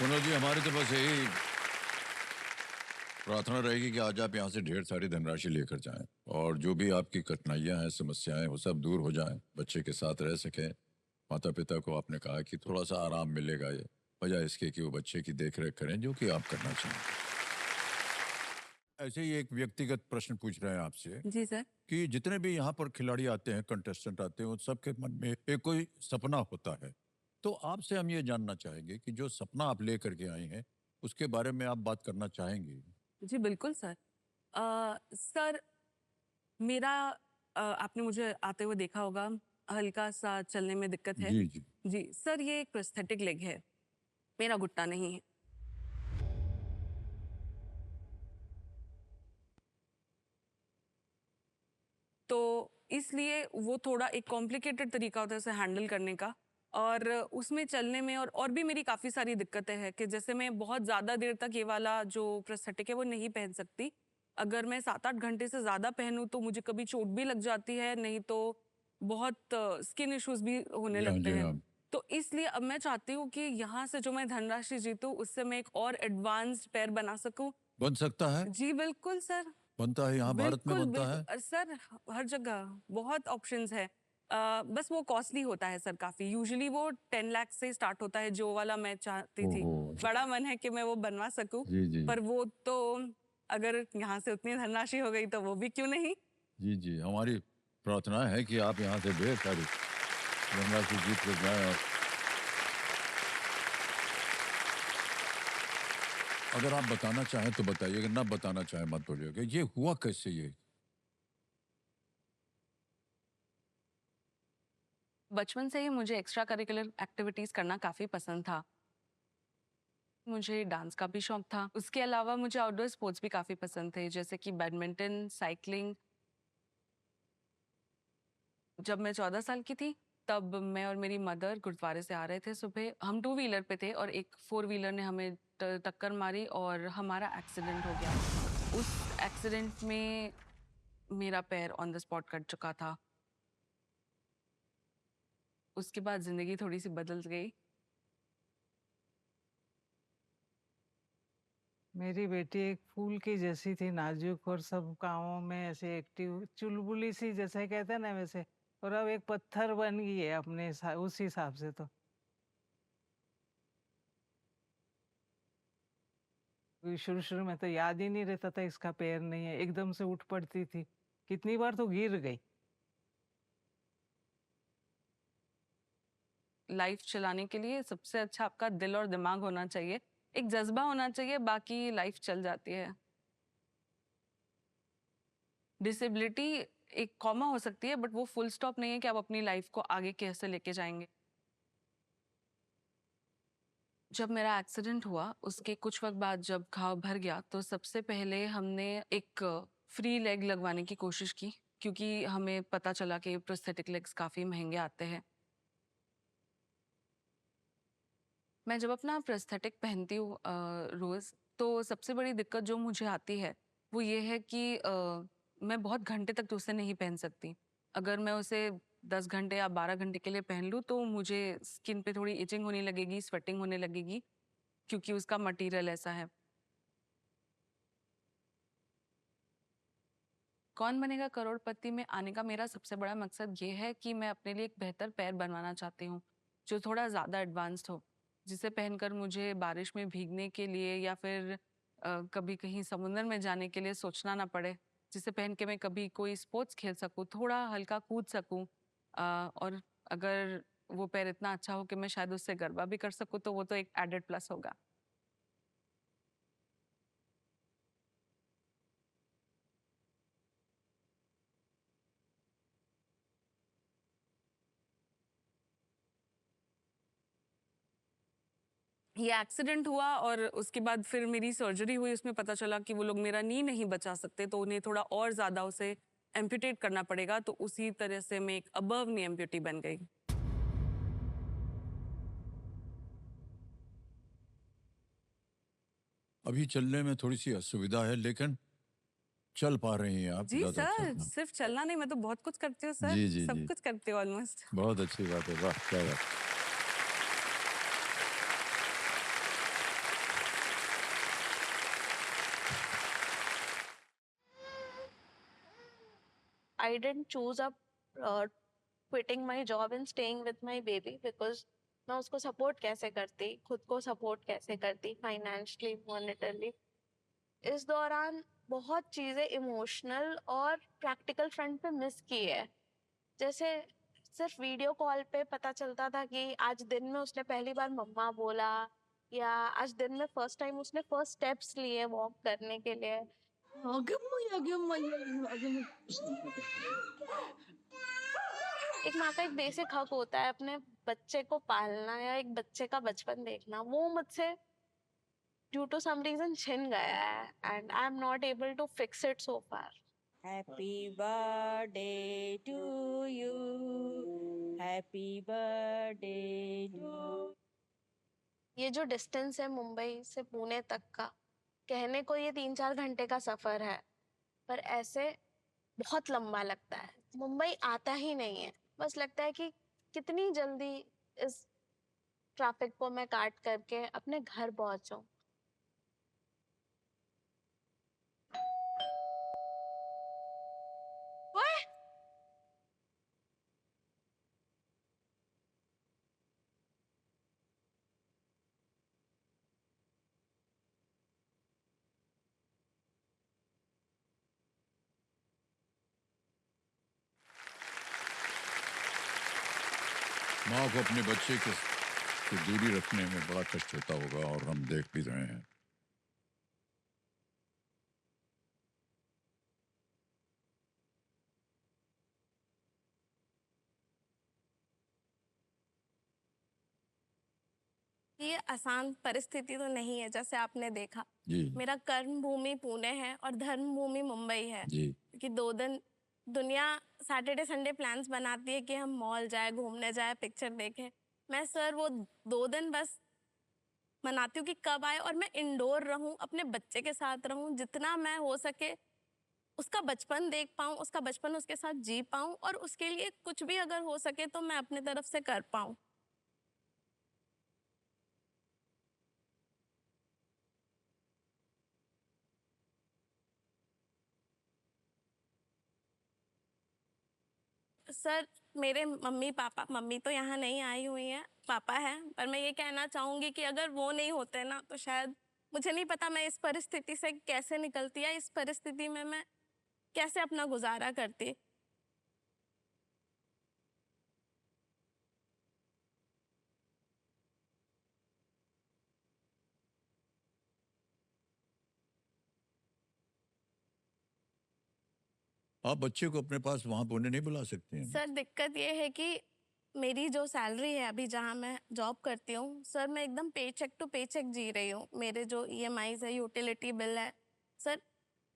सुनो जी, हमारी तो बस यही प्रार्थना रहेगी कि आज आप यहाँ से ढेर सारी धनराशि लेकर जाएं और जो भी आपकी कठिनाइयां हैं, समस्याएं, वो सब दूर हो जाएं, बच्चे के साथ रह सकें। माता पिता को आपने कहा कि थोड़ा सा आराम मिलेगा, ये बजाय इसके कि वो बच्चे की देख रेख करें, जो कि आप करना चाहें। ऐसे ही एक व्यक्तिगत प्रश्न पूछ रहे हैं आपसे जी सर। कि जितने भी यहाँ पर खिलाड़ी आते हैं, कंटेस्टेंट आते हैं, उन सबके मन में एक कोई सपना होता है। तो आपसे हम ये जानना चाहेंगे कि जो सपना आप लेकर के आई हैं, उसके बारे में आप बात करना चाहेंगी? जी बिल्कुल सर। सर मेरा आपने मुझे आते हुए देखा होगा, हल्का-सा चलने में दिक्कत है। जी, जी। जी, सर ये एक प्रोस्थेटिक लेग है, मेरा घुटना नहीं है। तो इसलिए वो थोड़ा एक कॉम्प्लिकेटेड तरीका होता है उसे हैंडल करने का और उसमें चलने में और भी मेरी काफ़ी सारी दिक्कतें हैं कि जैसे मैं बहुत ज़्यादा देर तक ये वाला जो प्रोस्थेटिक है वो नहीं पहन सकती। अगर मैं 7-8 घंटे से ज़्यादा पहनूँ तो मुझे कभी चोट भी लग जाती है, नहीं तो बहुत स्किन इश्यूज़ भी होने जी हाँ, लगते जी हैं। हाँ। तो इसलिए अब मैं चाहती हूँ कि यहाँ से जो मैं धनराशि जीतूँ उससे मैं एक और एडवांस्ड पैर बना सकूँ। बन सकता है? जी बिल्कुल सर। बनता है, यहाँ भारत में बिल्कुल, बनता बिल्कुल। है? सर हर जगह बहुत ऑप्शंस है। बस वो कॉस्टली होता है सर काफ़ी। यूजुअली वो 10 लाख से स्टार्ट होता है जो वाला मैं चाहती थी। ओहो! बड़ा मन है कि मैं वो बनवा सकूँ, जी, जी। पर वो तो अगर यहाँ से उतनी धनराशि हो गई तो वो भी क्यों नहीं? जी, जी। हमारी प्रार्थना है कि आप यहाँ से ढेर सारी धनराशि जीत कर जाएँ और अगर आप बताना चाहें तो बताइए, अगर ना बताना चाहें मत बोलिएगा। ये हुआ कैसे ये? बचपन से ही मुझे एक्स्ट्रा करिकुलर एक्टिविटीज़ करना काफ़ी पसंद था। मुझे डांस का भी शौक था। उसके अलावा मुझे आउटडोर स्पोर्ट्स भी काफ़ी पसंद थे, जैसे कि बैडमिंटन, साइक्लिंग। जब मैं 14 साल की थी, तब मैं और मेरी मदर गुरुद्वारे से आ रहे थे सुबह। हम टू व्हीलर पे थे और एक फोर व्हीलर ने हमें टक्कर मारी और हमारा एक्सीडेंट हो गया। उस एक्सीडेंट में मेरा पैर ऑन द स्पॉट कट चुका था। उसके बाद ज़िंदगी थोड़ी-सी बदल गई। मेरी बेटी एक फूल की जैसी थी, नाजुक और सब कामों में ऐसे एक्टिव, चुलबुली सी जैसे कहते हैं ना वैसे। और अब एक पत्थर बन गई है अपने उस हिसाब से तो। शुरू शुरू में तो याद ही नहीं रहता था इसका पैर नहीं है, एकदम से उठ पड़ती थी। कितनी बार तो गिर गई। लाइफ चलाने के लिए सबसे अच्छा आपका दिल और दिमाग होना चाहिए, एक जज़्बा होना चाहिए, बाकी लाइफ चल जाती है। डिसेबिलिटी एक कॉमा हो सकती है, बट वो फुल स्टॉप नहीं है कि आप अपनी लाइफ को आगे कैसे लेके जाएँगे। जब मेरा एक्सीडेंट हुआ, उसके कुछ वक़्त बाद जब घाव भर गया, तो सबसे पहले हमने एक फ्री लेग लगवाने की कोशिश की, क्योंकि हमें पता चला कि प्रोस्थेटिक लेग्स काफ़ी महँगे आते हैं। मैं जब अपना प्रोस्थेटिक पहनती हूँ रोज़, तो सबसे बड़ी दिक्कत जो मुझे आती है, वो ये है कि मैं बहुत घंटे तक तो उसे नहीं पहन सकती। अगर मैं उसे 10 घंटे या 12 घंटे के लिए पहन लूँ, तो मुझे स्किन पे थोड़ी इचिंग होने लगेगी, स्वेटिंग होने लगेगी, क्योंकि उसका मटीरियल ऐसा है। कौन बनेगा करोड़पति में आने का मेरा सबसे बड़ा मकसद ये है कि मैं अपने लिए एक बेहतर पैर बनवाना चाहती हूँ, जो थोड़ा ज़्यादा एडवांस्ड हो, जिसे पहनकर मुझे बारिश में भीगने के लिए या फिर कभी कहीं समुद्र में जाने के लिए सोचना ना पड़े, जिसे पहन के मैं कभी कोई स्पोर्ट्स खेल सकूँ, थोड़ा हल्का कूद सकूँ, और अगर वो पैर इतना अच्छा हो कि मैं शायद उससे गरबा भी कर सकूँ, तो वो तो एक एडेड प्लस होगा। ये एक्सीडेंट हुआ और उसके बाद फिर मेरी सर्जरी हुई, उसमें पता चला कि वो लोग मेरा नी नहीं बचा सकते, तो उन्हें थोड़ा और ज़्यादा उसे एम्पुटेट करना पड़ेगा, तो उसी तरह से मैं एक अबव नी एम्पुटी बन गई। अभी चलने में थोड़ी-सी असुविधा है, लेकिन चल पा रही हैं आप, जी ज़्यादा अच्छा सर, हाँ। सिर्फ चलना नहीं, मैं तो बहुत कुछ करती हूँ सर, जी, जी, सब जी। कुछ करती हूँ ऑलमोस्ट। बहुत अच्छी बात है, वाह! क्या बात है। I didn't choose up quitting my job and staying with my baby because मैं उसको सपोर्ट कैसे करती, खुद को सपोर्ट कैसे करती, फाइनेंशियली, मॉनेटरली। इस दौरान बहुत चीज़ें इमोशनल और प्रैक्टिकल फ्रंट पे मिस की है। जैसे सिर्फ वीडियो कॉल पे पता चलता था कि आज दिन में उसने पहली बार मम्मा बोला, या आज दिन में फर्स्ट टाइम उसने फर्स्ट स्टेप्स लिए वॉक करने के लिए। एक माँ का एक बेसिक हक होता है अपने बच्चे को पालना या एक बच्चे का बचपन देखना, वो मुझसे ड्यू टू सम रीजन छिन गया है and I am not able to fix it so far. Happy birthday to you. Happy birthday to ये जो डिस्टेंस है मुंबई से पुणे तक का, कहने को ये 3-4 घंटे का सफर है, पर ऐसे बहुत लंबा लगता है। मुंबई आता ही नहीं है, बस लगता है कि कितनी जल्दी इस ट्रैफिक को मैं काट करके अपने घर पहुंचूं। ओए! माँ को अपने बच्चे के से दूरी रखने में बड़ा कष्ट होता होगा और हम देख भी रहे हैं। ये आसान परिस्थिति तो नहीं है, जैसे आपने देखा। जी मेरा कर्म भूमि पुणे है और धर्म भूमि मुंबई है। जी कि 2 दिन दुनिया सैटरडे संडे प्लान्स बनाती है कि हम मॉल जाए, घूमने जाए, पिक्चर देखें। मैं सर वो 2 दिन बस मनाती हूँ कि कब आए और मैं इंडोर रहूँ, अपने बच्चे के साथ रहूँ, जितना मैं हो सके उसका बचपन देख पाऊँ, उसका बचपन उसके साथ जी पाऊँ, और उसके लिए कुछ भी अगर हो सके तो मैं अपने तरफ से कर पाऊँ। सर मेरे मम्मी पापा, मम्मी तो यहाँ नहीं आई हुई हैं, पापा हैं, पर मैं ये कहना चाहूँगी कि अगर वो नहीं होते ना तो शायद मुझे नहीं पता मैं इस परिस्थिति से कैसे निकलती, या इस परिस्थिति में मैं कैसे अपना गुजारा करती। आप बच्चे को अपने पास वहाँ पुणे नहीं बुला सकते हैं? सर दिक्कत ये है कि मेरी जो सैलरी है अभी जहाँ मैं जॉब करती हूँ, सर मैं एकदम पेचेक टू पेचेक जी रही हूँ। मेरे जो ईएमआईज है, यूटिलिटी बिल है, सर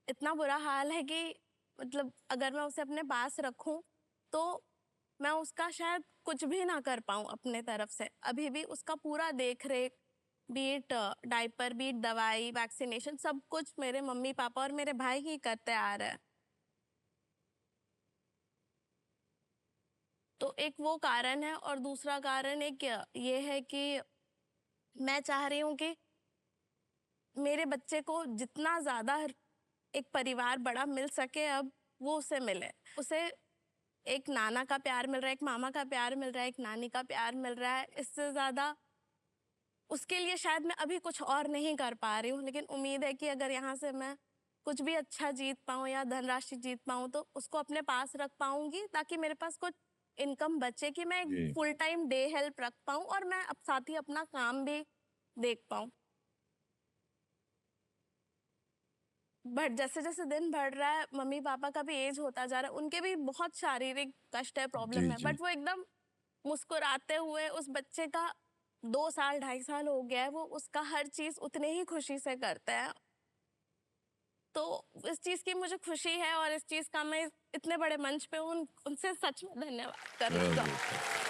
इतना बुरा हाल है कि मतलब अगर मैं उसे अपने पास रखूं तो मैं उसका शायद कुछ भी ना कर पाऊं अपने तरफ से। अभी भी उसका पूरा देख रेख, बीट डायपर, बीट दवाई, वैक्सीनेशन, सब कुछ मेरे मम्मी पापा और मेरे भाई ही करते आ रहे हैं। तो एक वो कारण है, और दूसरा कारण एक ये है कि मैं चाह रही हूँ कि मेरे बच्चे को जितना ज़्यादा एक परिवार बड़ा मिल सके अब वो उसे मिले। उसे एक नाना का प्यार मिल रहा है, एक मामा का प्यार मिल रहा है, एक नानी का प्यार मिल रहा है। इससे ज़्यादा उसके लिए शायद मैं अभी कुछ और नहीं कर पा रही हूँ, लेकिन उम्मीद है कि अगर यहाँ से मैं कुछ भी अच्छा जीत पाऊँ या धनराशि जीत पाऊँ तो उसको अपने पास रख पाऊँगी, ताकि मेरे पास कुछ इनकम बचे कि मैं जी। एक फुल टाइम डे हेल्प रख पाऊँ और मैं अब साथ ही अपना काम भी देख पाऊँ। बट जैसे जैसे दिन बढ़ रहा है, मम्मी पापा का भी एज होता जा रहा है, उनके भी बहुत शारीरिक कष्ट है, जी प्रॉब्लम है, जी बट वो एकदम मुस्कुराते हुए, उस बच्चे का 2 साल 2.5 साल हो गया है, वो उसका हर चीज उतने ही खुशी से करते हैं। तो इस चीज की मुझे खुशी है, और इस चीज का मैं इतने बड़े मंच पे उनसे सच में धन्यवाद करना वेरी चाहूँ। गुड।